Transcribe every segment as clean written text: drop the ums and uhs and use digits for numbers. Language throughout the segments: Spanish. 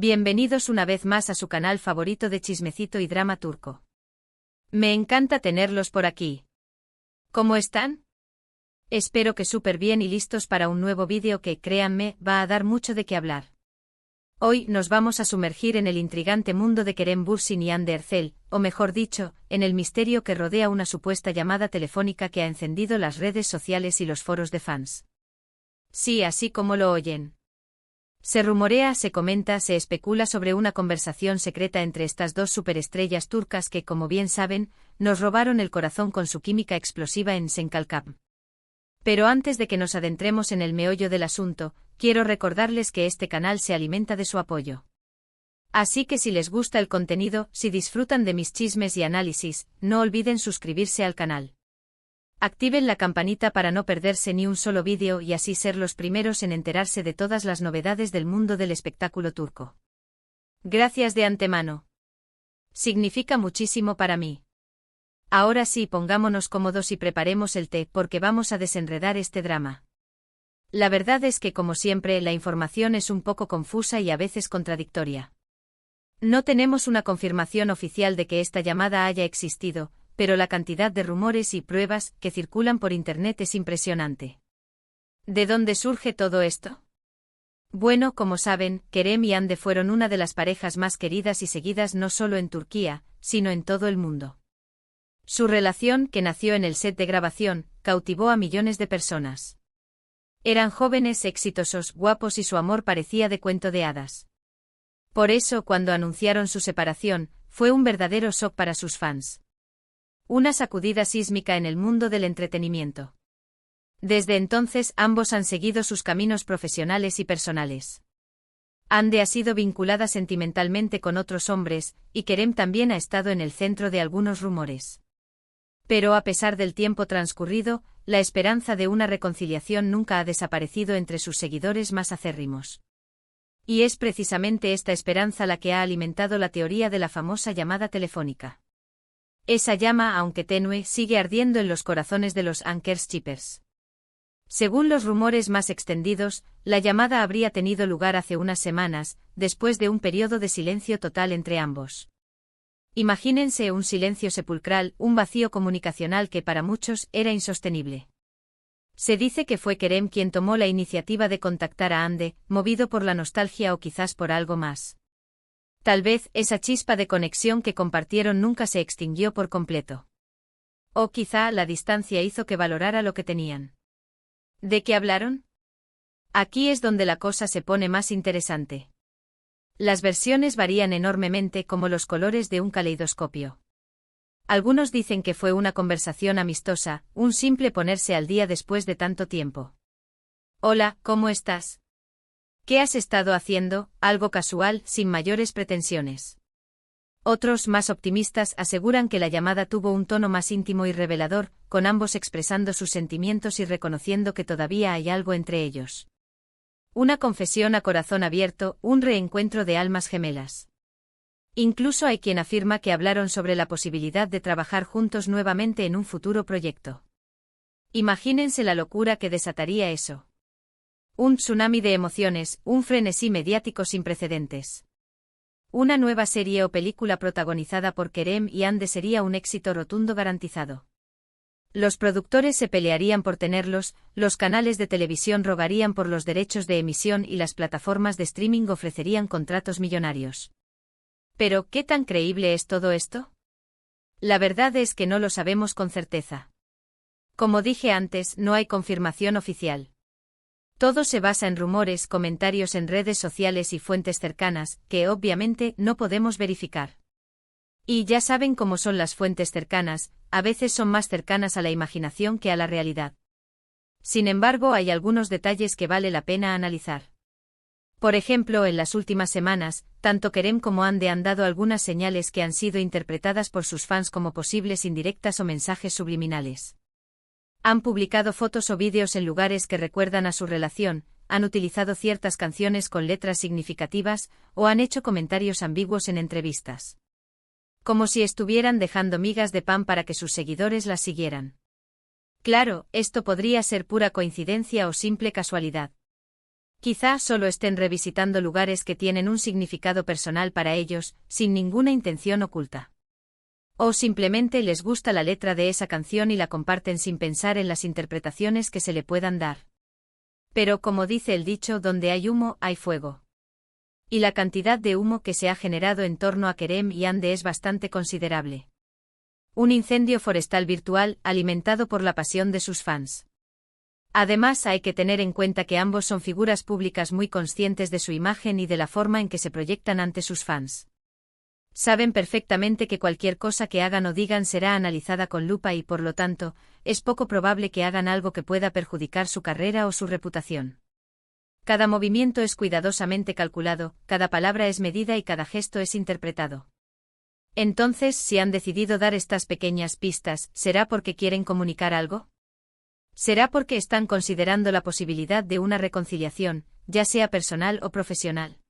Bienvenidos una vez más a su canal favorito de chismecito y drama turco. Me encanta tenerlos por aquí. ¿Cómo están? Espero que súper bien y listos para un nuevo vídeo que, créanme, va a dar mucho de qué hablar. Hoy nos vamos a sumergir en el intrigante mundo de Kerem Bürsin y Hande Erçel, o mejor dicho, en el misterio que rodea una supuesta llamada telefónica que ha encendido las redes sociales y los foros de fans. Sí, así como lo oyen. Se rumorea, se comenta, se especula sobre una conversación secreta entre estas dos superestrellas turcas que, como bien saben, nos robaron el corazón con su química explosiva en Senkalkam. Pero antes de que nos adentremos en el meollo del asunto, quiero recordarles que este canal se alimenta de su apoyo. Así que si les gusta el contenido, si disfrutan de mis chismes y análisis, no olviden suscribirse al canal. Activen la campanita para no perderse ni un solo vídeo y así ser los primeros en enterarse de todas las novedades del mundo del espectáculo turco. Gracias de antemano. Significa muchísimo para mí. Ahora sí, pongámonos cómodos y preparemos el té porque vamos a desenredar este drama. La verdad es que, como siempre, la información es un poco confusa y a veces contradictoria. No tenemos una confirmación oficial de que esta llamada haya existido, pero la cantidad de rumores y pruebas que circulan por Internet es impresionante. ¿De dónde surge todo esto? Bueno, como saben, Kerem y Hande fueron una de las parejas más queridas y seguidas no solo en Turquía, sino en todo el mundo. Su relación, que nació en el set de grabación, cautivó a millones de personas. Eran jóvenes, exitosos, guapos y su amor parecía de cuento de hadas. Por eso, cuando anunciaron su separación, fue un verdadero shock para sus fans. Una sacudida sísmica en el mundo del entretenimiento. Desde entonces ambos han seguido sus caminos profesionales y personales. Hande ha sido vinculada sentimentalmente con otros hombres, y Kerem también ha estado en el centro de algunos rumores. Pero a pesar del tiempo transcurrido, la esperanza de una reconciliación nunca ha desaparecido entre sus seguidores más acérrimos. Y es precisamente esta esperanza la que ha alimentado la teoría de la famosa llamada telefónica. Esa llama, aunque tenue, sigue ardiendo en los corazones de los Ankers-shippers. Según los rumores más extendidos, la llamada habría tenido lugar hace unas semanas, después de un periodo de silencio total entre ambos. Imagínense un silencio sepulcral, un vacío comunicacional que para muchos era insostenible. Se dice que fue Kerem quien tomó la iniciativa de contactar a Hande, movido por la nostalgia o quizás por algo más. Tal vez esa chispa de conexión que compartieron nunca se extinguió por completo. O quizá la distancia hizo que valorara lo que tenían. ¿De qué hablaron? Aquí es donde la cosa se pone más interesante. Las versiones varían enormemente como los colores de un caleidoscopio. Algunos dicen que fue una conversación amistosa, un simple ponerse al día después de tanto tiempo. Hola, ¿cómo estás? ¿Qué has estado haciendo? Algo casual, sin mayores pretensiones. Otros, más optimistas, aseguran que la llamada tuvo un tono más íntimo y revelador, con ambos expresando sus sentimientos y reconociendo que todavía hay algo entre ellos. Una confesión a corazón abierto, un reencuentro de almas gemelas. Incluso hay quien afirma que hablaron sobre la posibilidad de trabajar juntos nuevamente en un futuro proyecto. Imagínense la locura que desataría eso. Un tsunami de emociones, un frenesí mediático sin precedentes. Una nueva serie o película protagonizada por Kerem y Hande sería un éxito rotundo garantizado. Los productores se pelearían por tenerlos, los canales de televisión rogarían por los derechos de emisión y las plataformas de streaming ofrecerían contratos millonarios. Pero, ¿qué tan creíble es todo esto? La verdad es que no lo sabemos con certeza. Como dije antes, no hay confirmación oficial. Todo se basa en rumores, comentarios en redes sociales y fuentes cercanas, que obviamente no podemos verificar. Y ya saben cómo son las fuentes cercanas, a veces son más cercanas a la imaginación que a la realidad. Sin embargo, hay algunos detalles que vale la pena analizar. Por ejemplo, en las últimas semanas, tanto Kerem como Hande han dado algunas señales que han sido interpretadas por sus fans como posibles indirectas o mensajes subliminales. Han publicado fotos o vídeos en lugares que recuerdan a su relación, han utilizado ciertas canciones con letras significativas, o han hecho comentarios ambiguos en entrevistas. Como si estuvieran dejando migas de pan para que sus seguidores las siguieran. Claro, esto podría ser pura coincidencia o simple casualidad. Quizá solo estén revisitando lugares que tienen un significado personal para ellos, sin ninguna intención oculta. O simplemente les gusta la letra de esa canción y la comparten sin pensar en las interpretaciones que se le puedan dar. Pero como dice el dicho, donde hay humo, hay fuego. Y la cantidad de humo que se ha generado en torno a Kerem y Ande es bastante considerable. Un incendio forestal virtual, alimentado por la pasión de sus fans. Además, hay que tener en cuenta que ambos son figuras públicas muy conscientes de su imagen y de la forma en que se proyectan ante sus fans. Saben perfectamente que cualquier cosa que hagan o digan será analizada con lupa y, por lo tanto, es poco probable que hagan algo que pueda perjudicar su carrera o su reputación. Cada movimiento es cuidadosamente calculado, cada palabra es medida y cada gesto es interpretado. Entonces, si han decidido dar estas pequeñas pistas, ¿será porque quieren comunicar algo? ¿Será porque están considerando la posibilidad de una reconciliación, ya sea personal o profesional?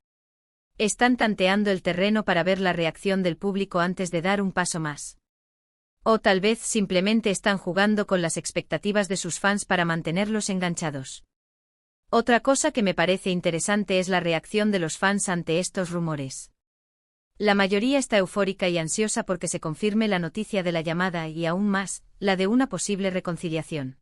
Están tanteando el terreno para ver la reacción del público antes de dar un paso más. O tal vez simplemente están jugando con las expectativas de sus fans para mantenerlos enganchados. Otra cosa que me parece interesante es la reacción de los fans ante estos rumores. La mayoría está eufórica y ansiosa porque se confirme la noticia de la llamada y aún más, la de una posible reconciliación.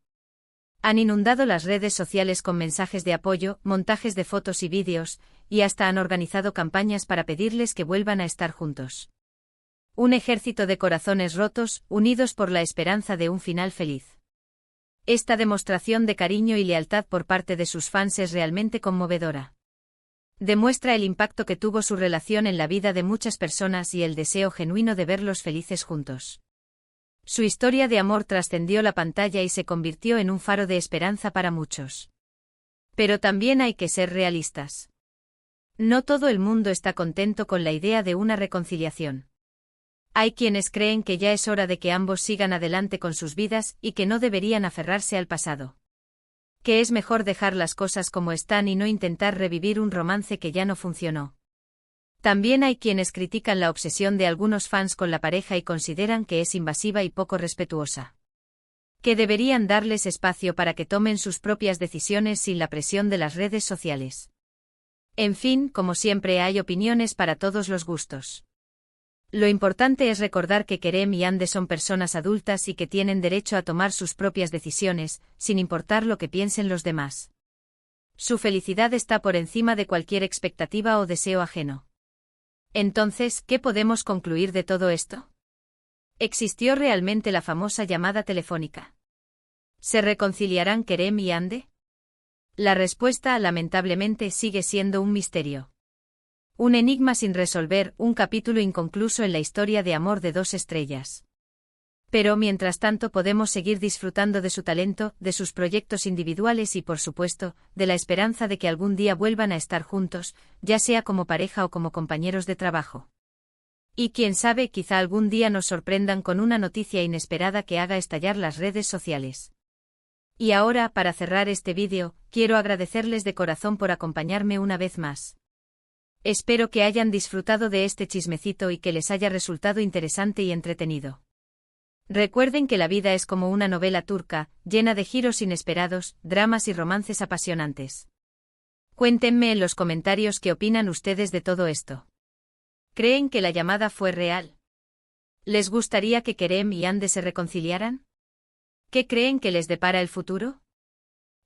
Han inundado las redes sociales con mensajes de apoyo, montajes de fotos y vídeos, y hasta han organizado campañas para pedirles que vuelvan a estar juntos. Un ejército de corazones rotos, unidos por la esperanza de un final feliz. Esta demostración de cariño y lealtad por parte de sus fans es realmente conmovedora. Demuestra el impacto que tuvo su relación en la vida de muchas personas y el deseo genuino de verlos felices juntos. Su historia de amor trascendió la pantalla y se convirtió en un faro de esperanza para muchos. Pero también hay que ser realistas. No todo el mundo está contento con la idea de una reconciliación. Hay quienes creen que ya es hora de que ambos sigan adelante con sus vidas y que no deberían aferrarse al pasado. Que es mejor dejar las cosas como están y no intentar revivir un romance que ya no funcionó. También hay quienes critican la obsesión de algunos fans con la pareja y consideran que es invasiva y poco respetuosa. Que deberían darles espacio para que tomen sus propias decisiones sin la presión de las redes sociales. En fin, como siempre hay opiniones para todos los gustos. Lo importante es recordar que Kerem y Ande son personas adultas y que tienen derecho a tomar sus propias decisiones, sin importar lo que piensen los demás. Su felicidad está por encima de cualquier expectativa o deseo ajeno. Entonces, ¿qué podemos concluir de todo esto? ¿Existió realmente la famosa llamada telefónica? ¿Se reconciliarán Kerem y Ande? La respuesta, lamentablemente, sigue siendo un misterio. Un enigma sin resolver, un capítulo inconcluso en la historia de amor de dos estrellas. Pero mientras tanto podemos seguir disfrutando de su talento, de sus proyectos individuales y, por supuesto, de la esperanza de que algún día vuelvan a estar juntos, ya sea como pareja o como compañeros de trabajo. Y quién sabe, quizá algún día nos sorprendan con una noticia inesperada que haga estallar las redes sociales. Y ahora, para cerrar este vídeo, quiero agradecerles de corazón por acompañarme una vez más. Espero que hayan disfrutado de este chismecito y que les haya resultado interesante y entretenido. Recuerden que la vida es como una novela turca, llena de giros inesperados, dramas y romances apasionantes. Cuéntenme en los comentarios qué opinan ustedes de todo esto. ¿Creen que la llamada fue real? ¿Les gustaría que Kerem y Ande se reconciliaran? ¿Qué creen que les depara el futuro?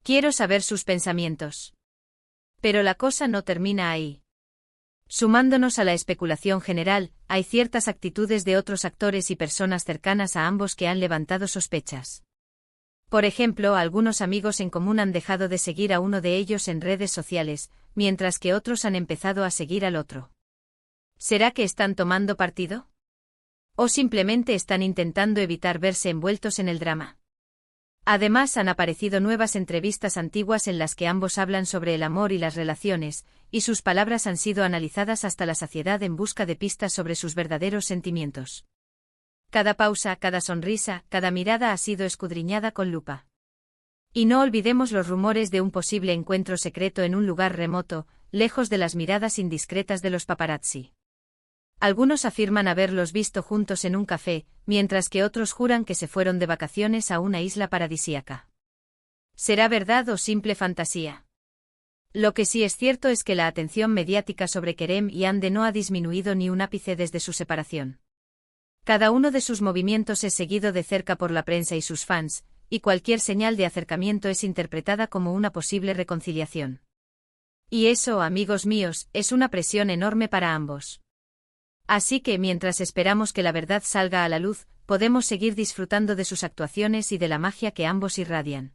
Quiero saber sus pensamientos. Pero la cosa no termina ahí. Sumándonos a la especulación general, hay ciertas actitudes de otros actores y personas cercanas a ambos que han levantado sospechas. Por ejemplo, algunos amigos en común han dejado de seguir a uno de ellos en redes sociales, mientras que otros han empezado a seguir al otro. ¿Será que están tomando partido? ¿O simplemente están intentando evitar verse envueltos en el drama? Además, han aparecido nuevas entrevistas antiguas en las que ambos hablan sobre el amor y las relaciones, y sus palabras han sido analizadas hasta la saciedad en busca de pistas sobre sus verdaderos sentimientos. Cada pausa, cada sonrisa, cada mirada ha sido escudriñada con lupa. Y no olvidemos los rumores de un posible encuentro secreto en un lugar remoto, lejos de las miradas indiscretas de los paparazzi. Algunos afirman haberlos visto juntos en un café, mientras que otros juran que se fueron de vacaciones a una isla paradisíaca. ¿Será verdad o simple fantasía? Lo que sí es cierto es que la atención mediática sobre Kerem y Hande no ha disminuido ni un ápice desde su separación. Cada uno de sus movimientos es seguido de cerca por la prensa y sus fans, y cualquier señal de acercamiento es interpretada como una posible reconciliación. Y eso, amigos míos, es una presión enorme para ambos. Así que mientras esperamos que la verdad salga a la luz, podemos seguir disfrutando de sus actuaciones y de la magia que ambos irradian.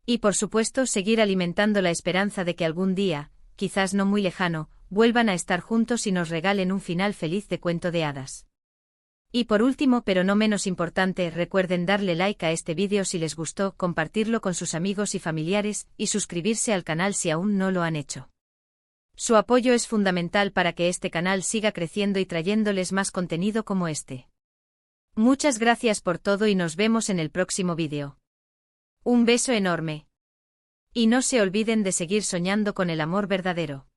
Y por supuesto seguir alimentando la esperanza de que algún día, quizás no muy lejano, vuelvan a estar juntos y nos regalen un final feliz de cuento de hadas. Y por último pero no menos importante, recuerden darle like a este vídeo si les gustó, compartirlo con sus amigos y familiares, y suscribirse al canal si aún no lo han hecho. Su apoyo es fundamental para que este canal siga creciendo y trayéndoles más contenido como este. Muchas gracias por todo y nos vemos en el próximo vídeo. Un beso enorme. Y no se olviden de seguir soñando con el amor verdadero.